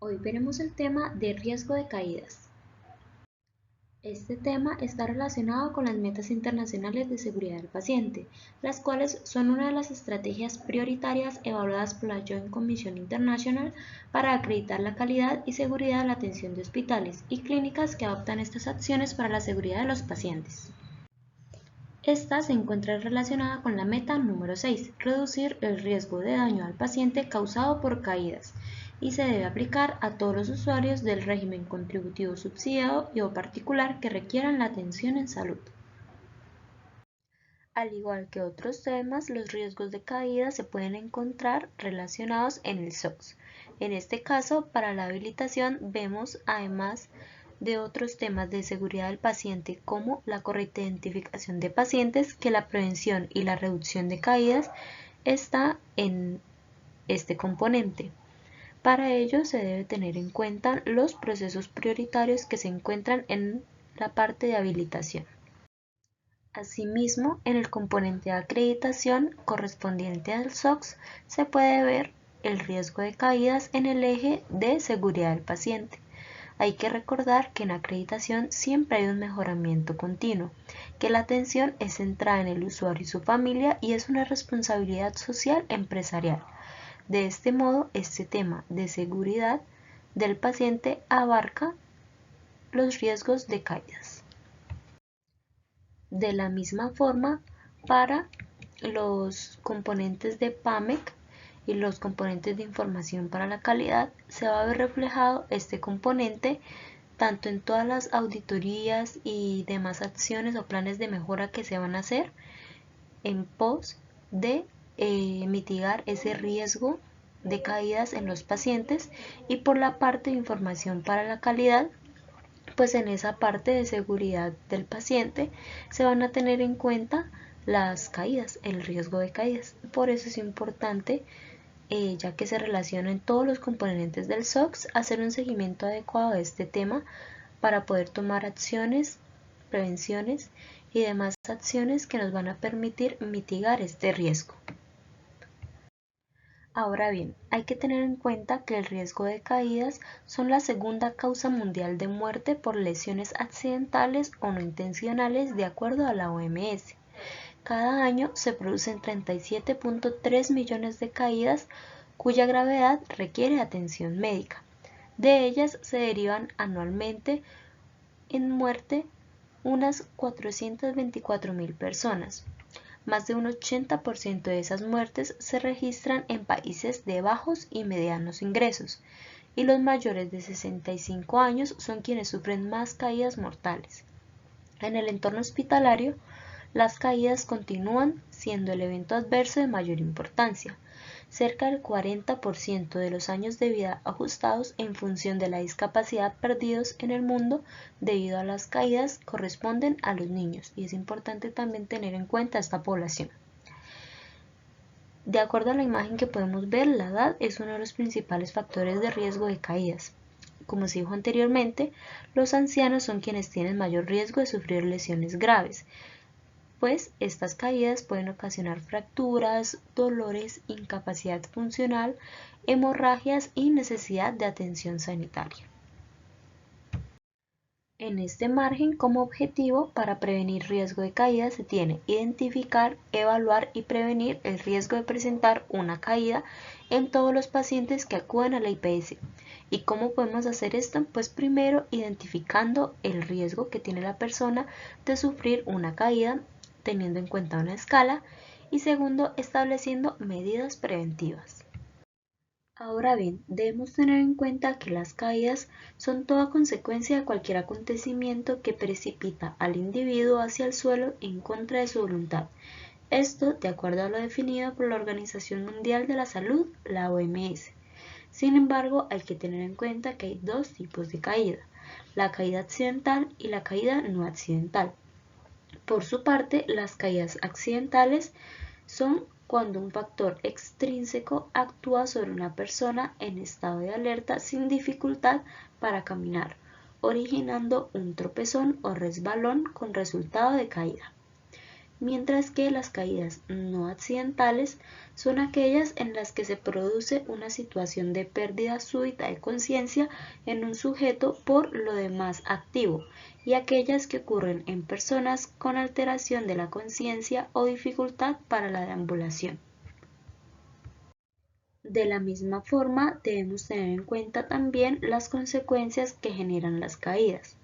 Hoy veremos el tema de riesgo de caídas. Este tema está relacionado con las metas internacionales de seguridad del paciente, las cuales son una de las estrategias prioritarias evaluadas por la Joint Commission International para acreditar la calidad y seguridad de la atención de hospitales y clínicas que adoptan estas acciones para la seguridad de los pacientes. Esta se encuentra relacionada con la meta número 6, reducir el riesgo de daño al paciente causado por caídas, y se debe aplicar a todos los usuarios del régimen contributivo subsidiado y o particular que requieran la atención en salud. Al igual que otros temas, los riesgos de caída se pueden encontrar relacionados en el SOX. En este caso, para la habilitación vemos además de otros temas de seguridad del paciente como la correcta identificación de pacientes, que la prevención y la reducción de caídas está en este componente. Para ello se debe tener en cuenta los procesos prioritarios que se encuentran en la parte de habilitación. Asimismo, en el componente de acreditación correspondiente al SOX se puede ver el riesgo de caídas en el eje de seguridad del paciente. Hay que recordar que en acreditación siempre hay un mejoramiento continuo, que la atención es centrada en el usuario y su familia y es una responsabilidad social empresarial. De este modo, este tema de seguridad del paciente abarca los riesgos de caídas. De la misma forma, para los componentes de PAMEC y los componentes de información para la calidad, se va a ver reflejado este componente tanto en todas las auditorías y demás acciones o planes de mejora que se van a hacer en pos de mitigar ese riesgo de caídas en los pacientes, y por la parte de información para la calidad, pues en esa parte de seguridad del paciente se van a tener en cuenta las caídas, el riesgo de caídas. Por eso es importante, ya que se relacionan todos los componentes del SOX, hacer un seguimiento adecuado de este tema para poder tomar acciones, prevenciones y demás acciones que nos van a permitir mitigar este riesgo. Ahora bien, hay que tener en cuenta que el riesgo de caídas son la segunda causa mundial de muerte por lesiones accidentales o no intencionales de acuerdo a la OMS. Cada año se producen 37.3 millones de caídas cuya gravedad requiere atención médica. De ellas se derivan anualmente en muerte unas 424.000 personas. Más de un 80% de esas muertes se registran en países de bajos y medianos ingresos, y los mayores de 65 años son quienes sufren más caídas mortales. En el entorno hospitalario, las caídas continúan siendo el evento adverso de mayor importancia. Cerca del 40% de los años de vida ajustados en función de la discapacidad perdidos en el mundo debido a las caídas corresponden a los niños, y es importante también tener en cuenta esta población. De acuerdo a la imagen que podemos ver, la edad es uno de los principales factores de riesgo de caídas. Como se dijo anteriormente, los ancianos son quienes tienen mayor riesgo de sufrir lesiones graves, pues estas caídas pueden ocasionar fracturas, dolores, incapacidad funcional, hemorragias y necesidad de atención sanitaria. En este margen, como objetivo para prevenir riesgo de caída, se tiene identificar, evaluar y prevenir el riesgo de presentar una caída en todos los pacientes que acuden a la IPS. ¿Y cómo podemos hacer esto? Pues primero identificando el riesgo que tiene la persona de sufrir una caída, teniendo en cuenta una escala, y segundo, estableciendo medidas preventivas. Ahora bien, debemos tener en cuenta que las caídas son toda consecuencia de cualquier acontecimiento que precipita al individuo hacia el suelo en contra de su voluntad. Esto de acuerdo a lo definido por la Organización Mundial de la Salud, la OMS. Sin embargo, hay que tener en cuenta que hay dos tipos de caída: la caída accidental y la caída no accidental. Por su parte, las caídas accidentales son cuando un factor extrínseco actúa sobre una persona en estado de alerta sin dificultad para caminar, originando un tropezón o resbalón con resultado de caída. mientras que las caídas no accidentales son aquellas en las que se produce una situación de pérdida súbita de conciencia en un sujeto por lo demás activo, y aquellas que ocurren en personas con alteración de la conciencia o dificultad para la deambulación. De la misma forma, debemos tener en cuenta también las consecuencias que generan las caídas.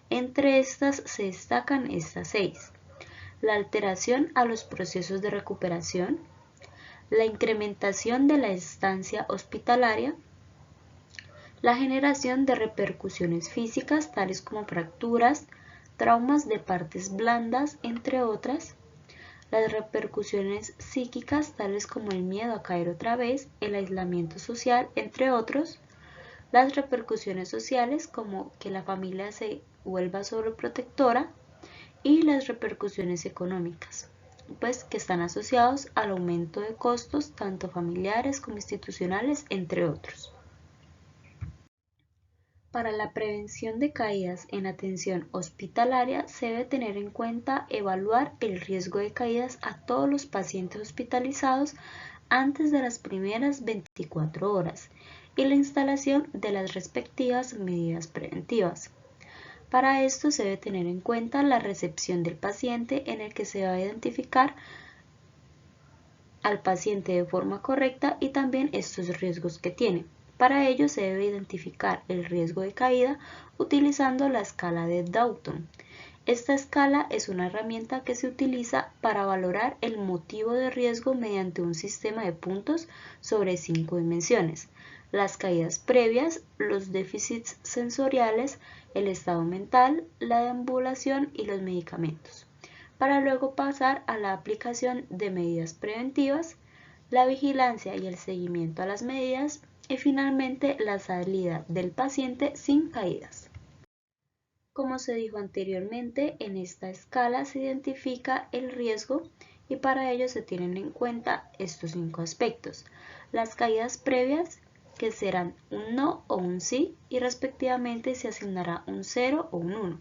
Entre estas se destacan estas 6: la alteración a los procesos de recuperación, la incrementación de la estancia hospitalaria, la generación de repercusiones físicas tales como fracturas, traumas de partes blandas, entre otras, las repercusiones psíquicas tales como el miedo a caer otra vez, el aislamiento social, entre otros, las repercusiones sociales como que la familia se vuelva sobreprotectora, y las repercusiones económicas, pues que están asociados al aumento de costos tanto familiares como institucionales, entre otros. Para la prevención de caídas en atención hospitalaria se debe tener en cuenta evaluar el riesgo de caídas a todos los pacientes hospitalizados antes de las primeras 24 horas y la instalación de las respectivas medidas preventivas. Para esto se debe tener en cuenta la recepción del paciente, en el que se va a identificar al paciente de forma correcta y también estos riesgos que tiene. Para ello se debe identificar el riesgo de caída utilizando la escala de Dalton. Esta escala es una herramienta que se utiliza para valorar el motivo de riesgo mediante un sistema de puntos sobre 5 dimensiones: las caídas previas, los déficits sensoriales, el estado mental, la deambulación y los medicamentos, para luego pasar a la aplicación de medidas preventivas, la vigilancia y el seguimiento a las medidas y finalmente la salida del paciente sin caídas. Como se dijo anteriormente, en esta escala se identifica el riesgo y para ello se tienen en cuenta estos 5 aspectos: las caídas previas, que serán un no o un sí, y respectivamente se asignará un 0 o un 1.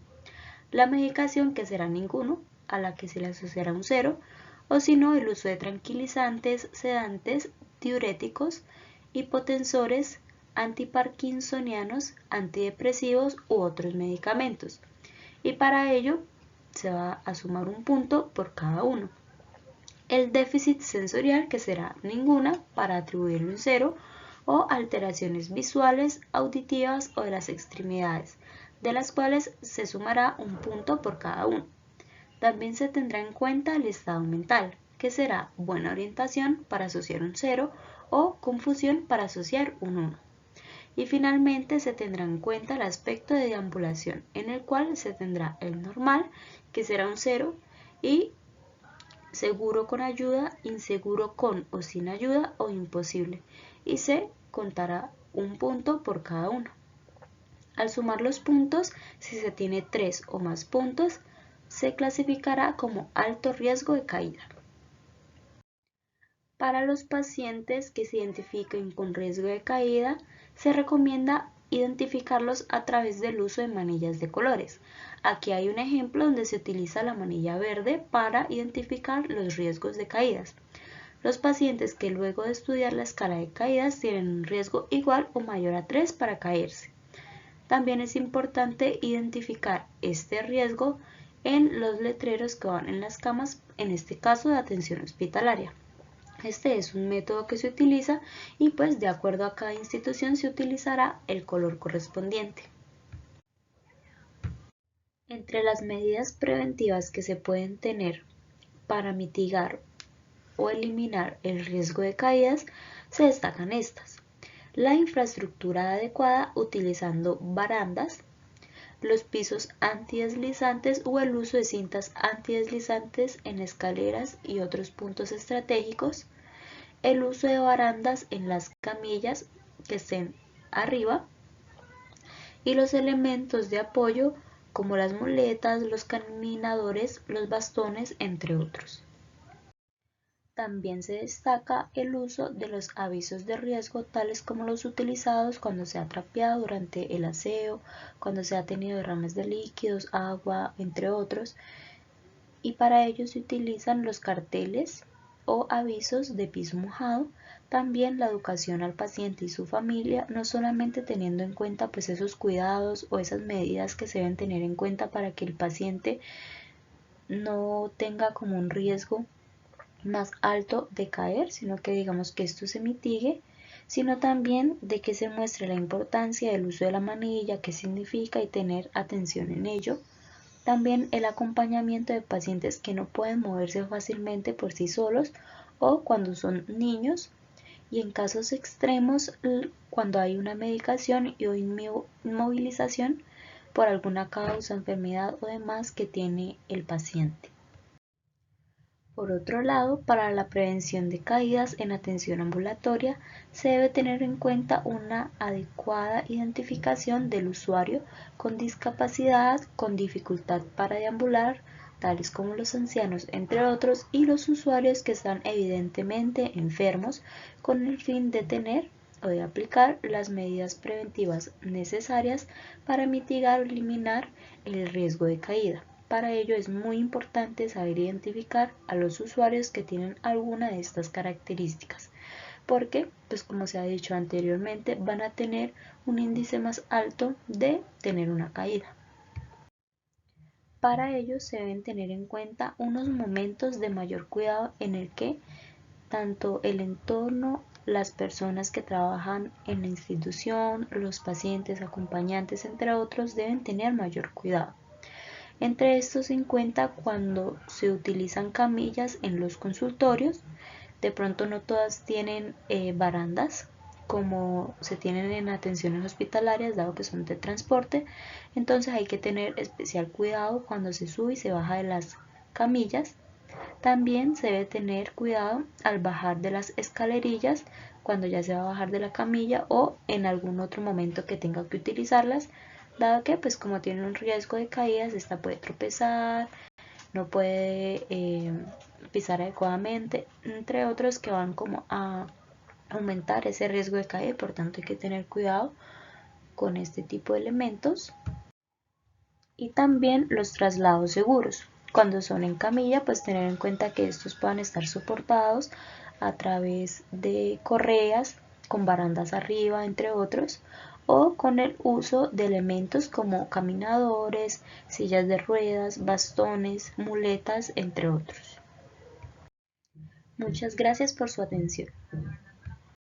La medicación, que será ninguno, a la que se le asociará un 0, o si no, el uso de tranquilizantes, sedantes, diuréticos, hipotensores, antiparkinsonianos, antidepresivos u otros medicamentos. Y para ello se va a sumar un punto por cada uno. El déficit sensorial, que será ninguna, para atribuirle un 0, o alteraciones visuales, auditivas o de las extremidades, de las cuales se sumará un punto por cada uno. También se tendrá en cuenta el estado mental, que será buena orientación para asociar un 0 o confusión para asociar un 1. Y finalmente se tendrá en cuenta el aspecto de deambulación, en el cual se tendrá el normal, que será un 0, y seguro con ayuda, inseguro con o sin ayuda o imposible, y se contará un punto por cada uno. Al sumar los puntos, si se tiene 3 o más puntos, se clasificará como alto riesgo de caída. Para los pacientes que se identifiquen con riesgo de caída, se recomienda identificarlos a través del uso de manillas de colores. Aquí hay un ejemplo donde se utiliza la manilla verde para identificar los riesgos de caídas. Los pacientes que luego de estudiar la escala de caídas tienen un riesgo igual o mayor a 3 para caerse. También es importante identificar este riesgo en los letreros que van en las camas, en este caso de atención hospitalaria. Este es un método que se utiliza y pues de acuerdo a cada institución se utilizará el color correspondiente. Entre las medidas preventivas que se pueden tener para mitigar o eliminar el riesgo de caídas se destacan estas: la infraestructura adecuada utilizando barandas, los pisos antideslizantes o el uso de cintas antideslizantes en escaleras y otros puntos estratégicos, el uso de barandas en las camillas que estén arriba y los elementos de apoyo como las muletas, los caminadores, los bastones, entre otros. También se destaca el uso de los avisos de riesgo, tales como los utilizados cuando se ha trapeado durante el aseo, cuando se ha tenido derrames de líquidos, agua, entre otros, y para ello se utilizan los carteles o avisos de piso mojado, también la educación al paciente y su familia, no solamente teniendo en cuenta pues esos cuidados o esas medidas que se deben tener en cuenta para que el paciente no tenga como un riesgo más alto de caer, sino que digamos que esto se mitigue, sino también de que se muestre la importancia del uso de la manilla, qué significa y tener atención en ello. También el acompañamiento de pacientes que no pueden moverse fácilmente por sí solos o cuando son niños, y en casos extremos cuando hay una medicación o inmovilización por alguna causa, enfermedad o demás que tiene el paciente. Por otro lado, para la prevención de caídas en atención ambulatoria, se debe tener en cuenta una adecuada identificación del usuario con discapacidad, con dificultad para deambular, tales como los ancianos, entre otros, y los usuarios que están evidentemente enfermos, con el fin de tener o de aplicar las medidas preventivas necesarias para mitigar o eliminar el riesgo de caída. Para ello es muy importante saber identificar a los usuarios que tienen alguna de estas características, porque, pues como se ha dicho anteriormente, van a tener un índice más alto de tener una caída. Para ello se deben tener en cuenta unos momentos de mayor cuidado en el que tanto el entorno, las personas que trabajan en la institución, los pacientes, acompañantes, entre otros, deben tener mayor cuidado. Entre estos se encuentra cuando se utilizan camillas en los consultorios. De pronto no todas tienen barandas como se tienen en atenciones hospitalarias, dado que son de transporte. Entonces hay que tener especial cuidado cuando se sube y se baja de las camillas. También se debe tener cuidado al bajar de las escalerillas cuando ya se va a bajar de la camilla o en algún otro momento que tenga que utilizarlas, dado que pues como tiene un riesgo de caídas, esta puede tropezar, no puede pisar adecuadamente, entre otros que van como a aumentar ese riesgo de caída. Por tanto hay que tener cuidado con este tipo de elementos. Y también los traslados seguros. Cuando son en camilla, pues tener en cuenta que estos puedan estar soportados a través de correas con barandas arriba, entre otros, o con el uso de elementos como caminadores, sillas de ruedas, bastones, muletas, entre otros. Muchas gracias por su atención.